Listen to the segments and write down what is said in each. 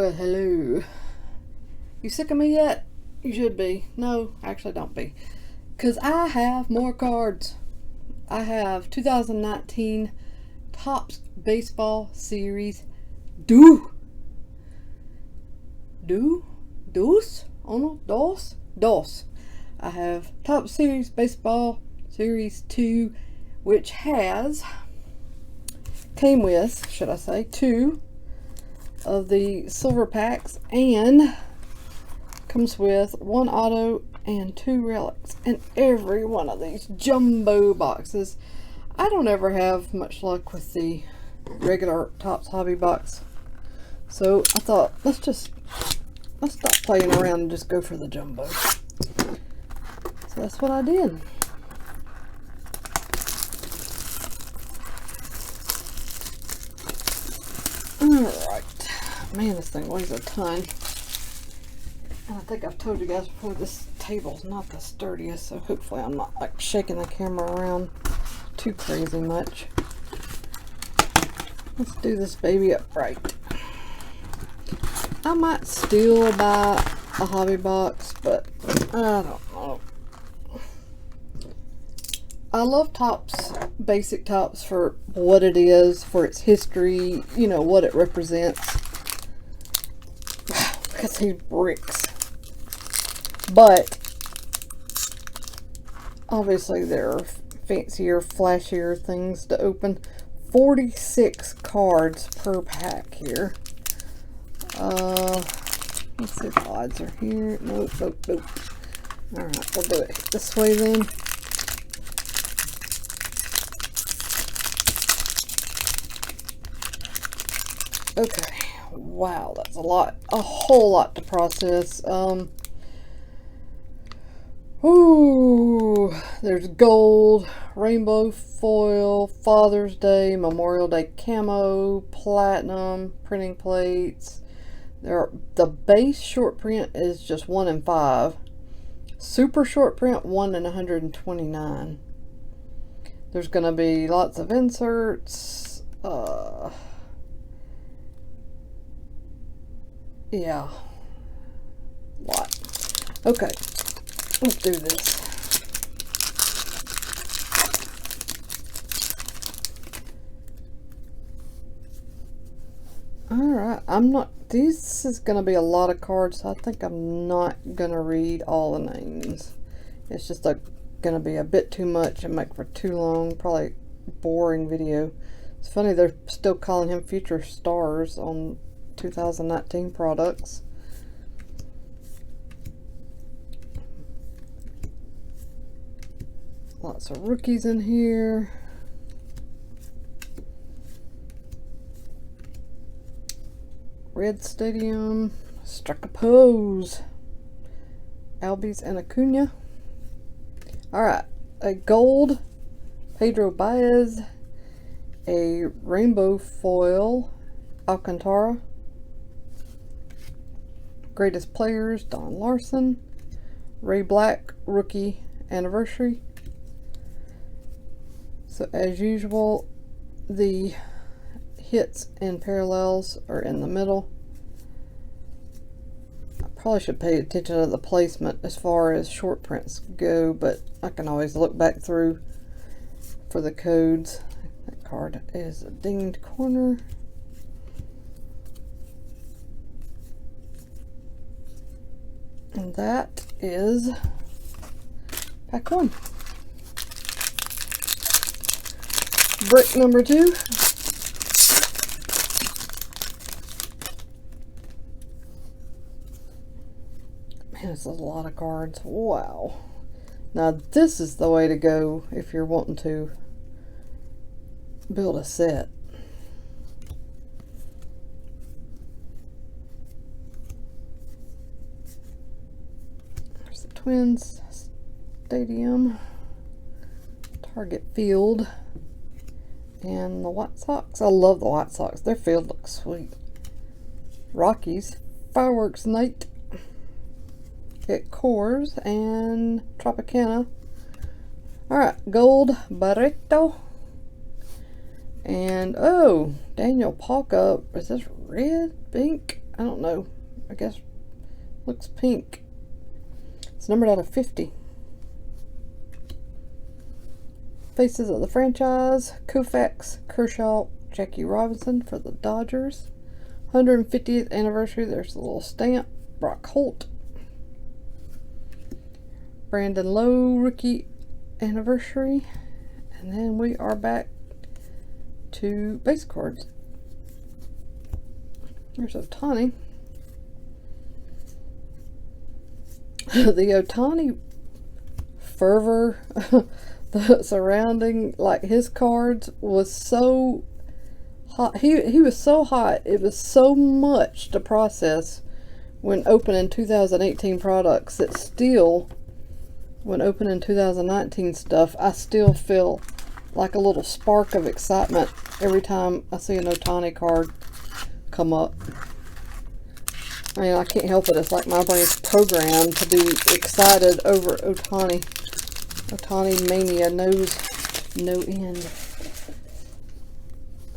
Well, hello. You sick of me yet? You should be. No, actually don't be. Because I have more cards. I have 2019 Topps Baseball Series Dos. Oh no, Dos. I have Topps Series Baseball Series 2, which came with, should I say, 2 of the silver packs, and comes with 1 auto and 2 relics in every one of these jumbo boxes. I don't ever have much luck with the regular Topps hobby box, so I thought let's stop playing around and just go for the jumbo. So that's what I did. Alright. Man, this thing weighs a ton. And I think I've told you guys before, this table's not the sturdiest, so hopefully I'm not like shaking the camera around too crazy much. Let's do this baby up right. I might still buy a hobby box, but I don't know. I love Topps, basic Topps, for what it is, for its history, you know, what it represents. Look at these bricks. But obviously there are fancier, flashier things to open. 46 cards per pack here. Let's see if the odds are here. Nope. Alright, we'll do it this way then. Okay, wow, that's a whole lot to process. There's gold, rainbow foil, Father's Day, Memorial Day camo, platinum, printing plates. The base short print is just 1 in 5. Super short print, 1 in 129. There's gonna be lots of inserts. Yeah, lot. Okay, let's do this. Alright, this is going to be a lot of cards, so I think I'm not going to read all the names. It's just going to be a bit too much and make for too long, probably boring video. It's funny, they're still calling him future stars on 2019 products. Lots of rookies in here. Red Stadium, struck a pose. Albies and Acuna. Alright, a gold Pedro Baez, a rainbow foil Alcantara, greatest players Don Larson, Ray Black rookie anniversary. So as usual, the hits and parallels are in the middle. I probably should pay attention to the placement as far as short prints go, but I can always look back through for the codes. That card is a dinged corner. And that is pack 1. Brick number 2. Man, this is a lot of cards. Wow. Now this is the way to go if you're wanting to build a set. There's the Twins Stadium, Target Field, and the White Sox. I love the White Sox. Their field looks sweet. Rockies, Fireworks Night at Coors, and Tropicana. Alright, gold Barreto. And oh, Daniel Palka. Is this red, pink? I don't know. I guess looks pink. It's numbered out of 50. Faces of the franchise: Koufax, Kershaw, Jackie Robinson for the Dodgers. 150th anniversary. There's a little stamp. Brock Holt. Brandon Lowe rookie anniversary. And then we are back to base cards. There's Ohtani. The Ohtani fervor the surrounding, like, his cards was so hot. He was so hot. It was so much to process when opening 2018 products that still, when opening 2019 stuff, I still feel like a little spark of excitement every time I see an Ohtani card come up. I mean, I can't help it. It's like my brain's programmed to be excited over Ohtani. Ohtani mania knows no end.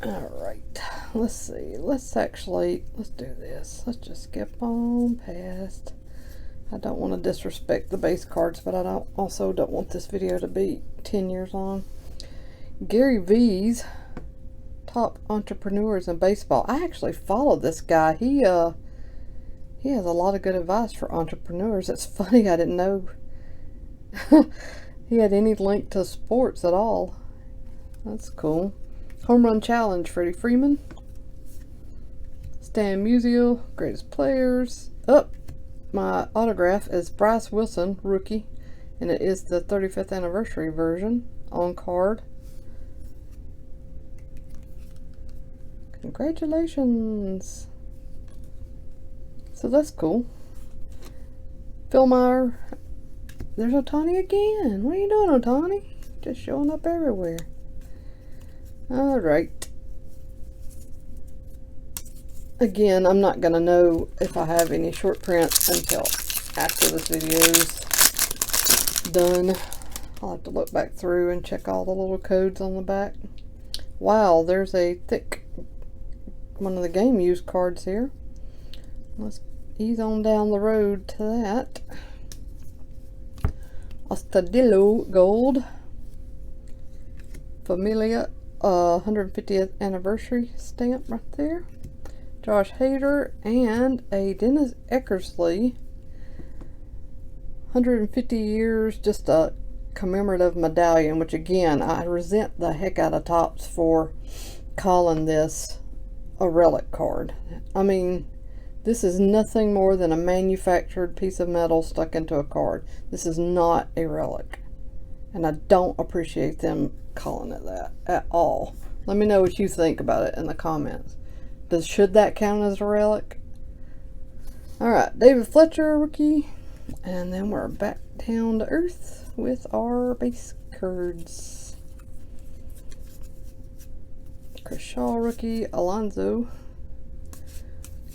Alright, let's see. Let's do this. Let's just skip on past. I don't want to disrespect the base cards, but I also don't want this video to be 10 years long. Gary V's top entrepreneurs in baseball. I actually follow this guy. He has a lot of good advice for entrepreneurs. It's funny, I didn't know he had any link to sports at all. That's cool. Home Run Challenge, Freddie Freeman. Stan Musial, greatest players. My autograph is Bryce Wilson, rookie, and it is the 35th anniversary version on card. Congratulations. So that's cool. Phil Meyer. There's Ohtani again. What are you doing, Ohtani? Just showing up everywhere. Alright. Again, I'm not going to know if I have any short prints until after this video's done. I'll have to look back through and check all the little codes on the back. Wow, there's a thick one of the game used cards here. Let's ease on down the road to that. Astudillo Gold. Familia 150th anniversary stamp right there. Josh Hader and a Dennis Eckersley 150 years, just a commemorative medallion, which again, I resent the heck out of Topps for calling this a relic card. I mean, this is nothing more than a manufactured piece of metal stuck into a card. This is not a relic. And I don't appreciate them calling it that at all. Let me know what you think about it in the comments. Should that count as a relic? Alright, David Fletcher, rookie. And then we're back down to earth with our base cards. Kershaw, rookie. Alonso.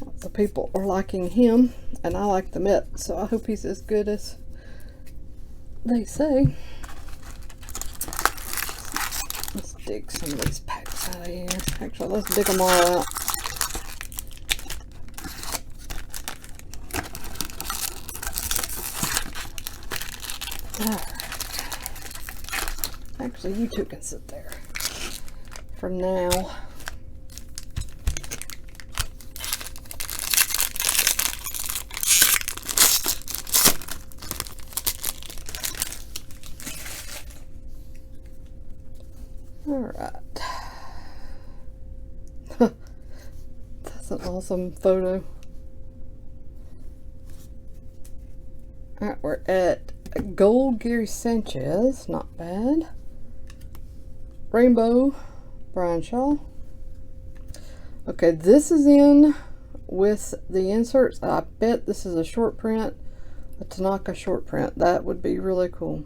Lots of people are liking him, and I like the Met, so I hope he's as good as they say. Let's dig some of these packs out of here. Actually, let's dig them all out. Actually, you two can sit there for now. Alright. That's an awesome photo. Alright, we're at Gold Gary Sanchez. Not bad. Rainbow Brian Shaw. Okay, this is in with the inserts. I bet this is a short print, a Tanaka short print. That would be really cool.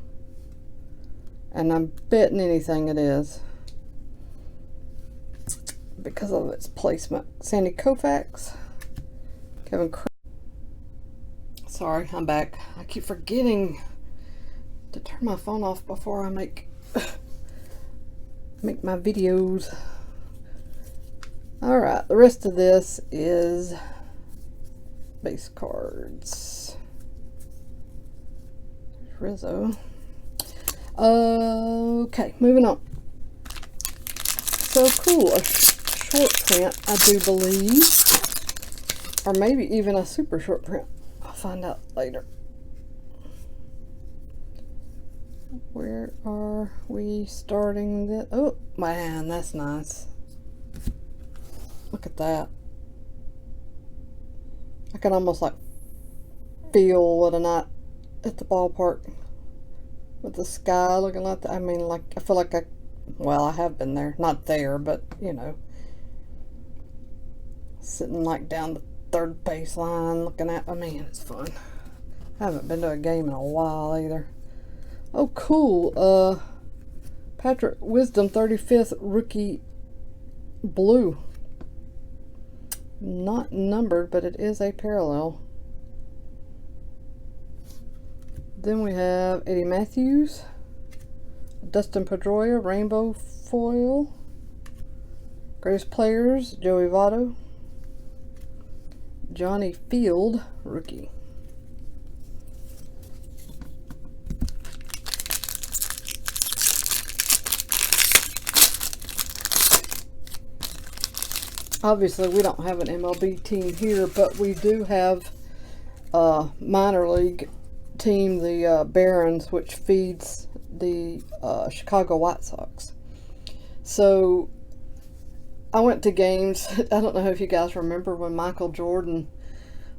And I'm betting anything it is, because of its placement. Sandy Koufax. Kevin Cr Sorry, I'm back. I keep forgetting to turn my phone off before I make my videos. Alright, the rest of this is base cards. Rizzo. Okay, moving on. So cool, a short print, I do believe, or maybe even a super short print. I'll find out later. Where are we starting this? Oh man, that's nice. Look at that. I can almost like feel what a night at the ballpark with the sky looking like that. I mean, like, I feel like well, I have been there. Not there, but, you know, sitting like down the third baseline looking at, man, it's fun. I haven't been to a game in a while either. Oh, cool. Patrick Wisdom 35th rookie blue. Not numbered, but it is a parallel. Then we have Eddie Matthews, Dustin Pedroia, rainbow foil. Greatest players, Joey Votto, Johnny Field, rookie. Obviously, we don't have an MLB team here, but we do have a minor league team, the Barons, which feeds the Chicago White Sox. So I went to games. I don't know if you guys remember when Michael Jordan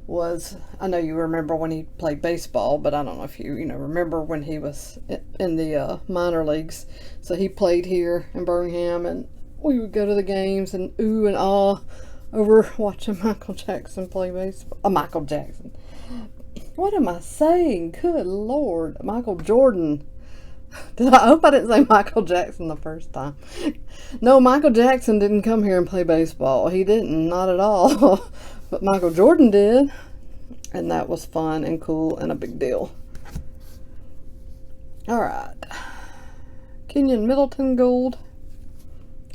was, I know you remember when he played baseball, but I don't know if you remember when he was in the minor leagues. So he played here in Birmingham, and we would go to the games and ooh and ah over watching Michael Jackson play baseball. Michael Jackson. What am I saying? Good Lord. Michael Jordan. I hope I didn't say Michael Jackson the first time. No, Michael Jackson didn't come here and play baseball. He didn't. Not at all. But Michael Jordan did. And that was fun and cool and a big deal. Alright. Kenyon Middleton gold.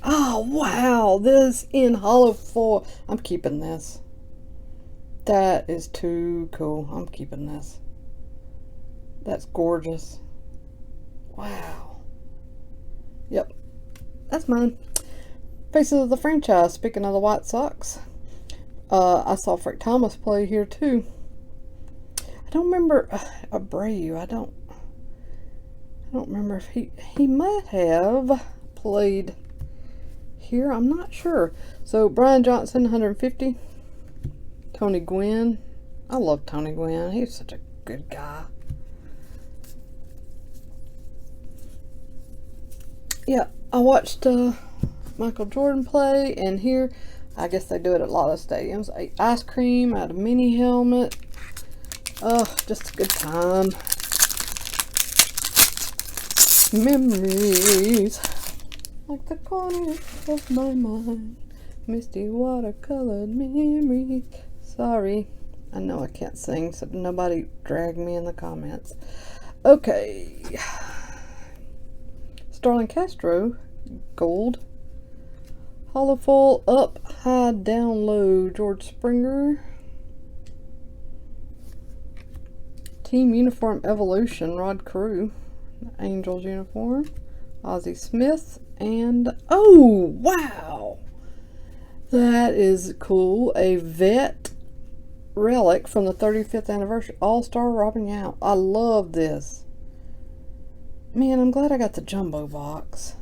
Oh, wow. This in hollow foil. I'm keeping this. That is too cool. I'm keeping this. That's gorgeous. Wow. Yep. That's mine. Faces of the franchise. Speaking of the White Sox. I saw Frank Thomas play here too. I don't remember Abreu. I don't remember if he might have played here. I'm not sure. So Brian Johnson, 150. Tony Gwynn. I love Tony Gwynn. He's such a good guy. Yeah, I watched Michael Jordan play, and here, I guess they do it at a lot of stadiums. I ate ice cream, I had a mini helmet. Oh, just a good time. Memories, like the corner of my mind. Misty watercolored memories. Sorry, I know I can't sing, so nobody drag me in the comments. Okay. Starlin Castro, gold. Hollow foil, up, high, down, low. George Springer. Team uniform evolution, Rod Carew. Angels uniform. Ozzie Smith. And, oh, wow. That is cool. A vet relic from the 35th anniversary. All-Star Robin Yount. I love this. Man, I'm glad I got the jumbo box.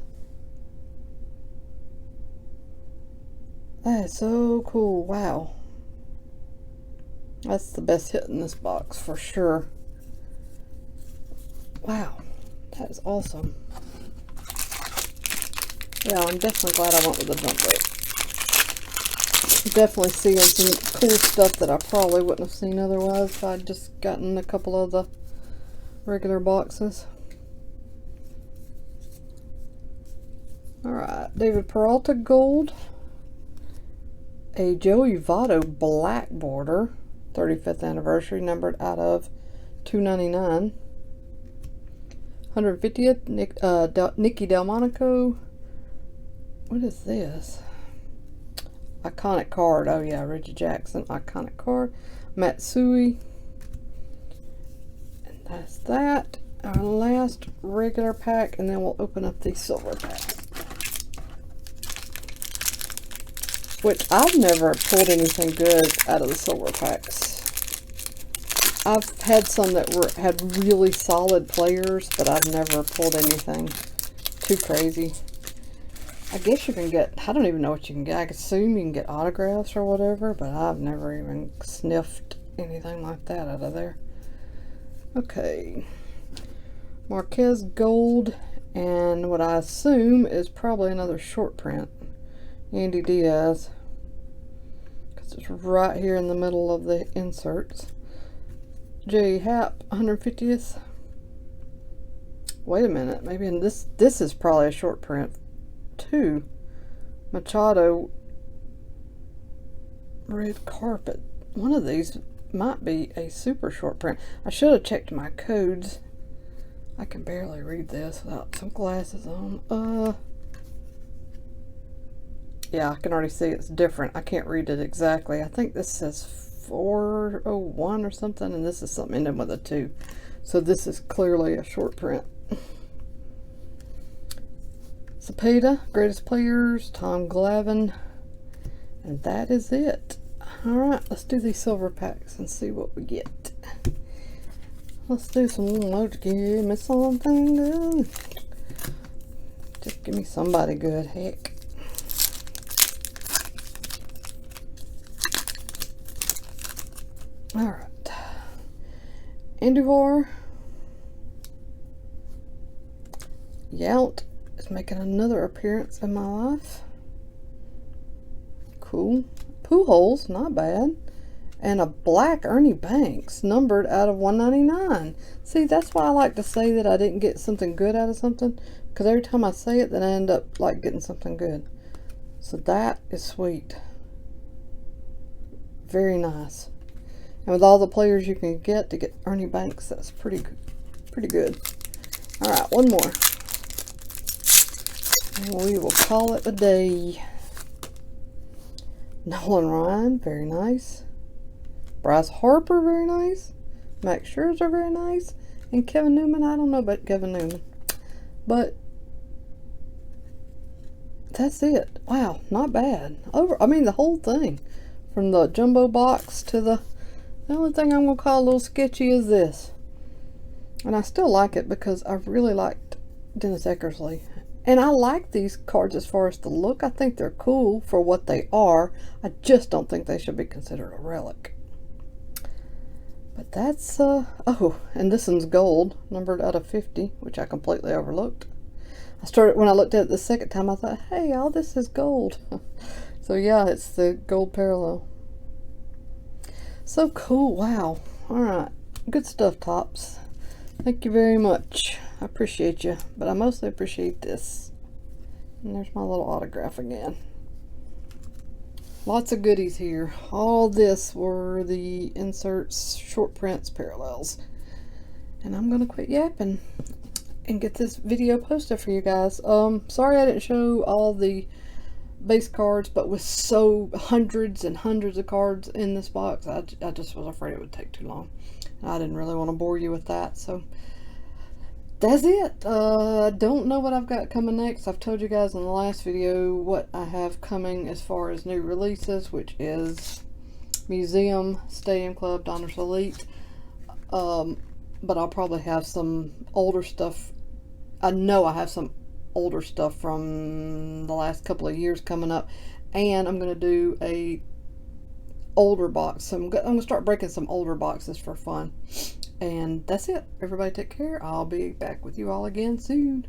That is so cool. Wow. That's the best hit in this box for sure. Wow. That is awesome. Yeah, I'm definitely glad I went with the jumbo. Definitely seeing some cool stuff that I probably wouldn't have seen otherwise if I'd just gotten a couple of the regular boxes. Alright, David Peralta gold. A Joey Votto black border, 35th anniversary, numbered out of 299. 150th, Nicky Delmonico. What is this? Iconic card. Oh yeah, Reggie Jackson, iconic card. Matsui. And that's that. Our last regular pack, and then we'll open up these silver packs. Which I've never pulled anything good out of the silver packs. I've had some that had really solid players, but I've never pulled anything too crazy. I guess you can get, I don't even know what you can get. I assume you can get autographs or whatever, but I've never even sniffed anything like that out of there. Okay. Marquez Gold, and what I assume is probably another short print. Andy Diaz. Because it's right here in the middle of the inserts. J. Happ, 150th. Wait a minute, maybe in this is probably a short print too. Machado, red carpet. One of these might be a super short print. I should have checked my codes. I can barely read this without some glasses on. Yeah, I can already see it's different. I can't read it exactly. I think this says 401 or something, and this is something ending with a 2. So this is clearly a short print. Cepeda, greatest players, Tom Glavine, and that is it. Alright, let's do these silver packs and see what we get. Let's do some more. Give me something good. Just give me somebody good, heck. Alright. Andujar. Yount is making another appearance in my life. Cool. Pujols, not bad. And a black Ernie Banks, numbered out of 199. See, that's why I like to say that I didn't get something good out of something, because every time I say it, then I end up like getting something good. So that is sweet. Very nice. And with all the players you can get to get Ernie Banks, that's pretty good. All right, one more. And we will call it a day. Nolan Ryan, very nice. Bryce Harper, very nice. Max Scherzer, very nice. And Kevin Newman, I don't know about Kevin Newman. But that's it. Wow, not bad. I mean, the whole thing. From the jumbo box to the only thing I'm going to call a little sketchy is this. And I still like it because I really liked Dennis Eckersley. And I like these cards as far as the look. I think they're cool for what they are. I just don't think they should be considered a relic. But that's, oh, and this one's gold, numbered out of 50, which I completely overlooked. When I looked at it the second time, I thought, hey, all this is gold. So yeah, it's the gold parallel. So cool, wow. Alright, good stuff, Tops. Thank you very much. I appreciate you, but I mostly appreciate this. And there's my little autograph again. Lots of goodies here. All this were the inserts, short prints, parallels. And I'm going to quit yapping and get this video posted for you guys. Sorry I didn't show all the base cards, but with so hundreds and hundreds of cards in this box, I just was afraid it would take too long. I didn't really want to bore you with that, so that's it. I don't know what I've got coming next. I've told you guys in the last video what I have coming as far as new releases, which is Museum, Stadium Club, Donruss Elite. But I'll probably have some older stuff. I know I have some older stuff from the last couple of years coming up, and I'm going to do a older box. So I'm going to start breaking some older boxes for fun. And that's it. Everybody take care. I'll be back with you all again soon.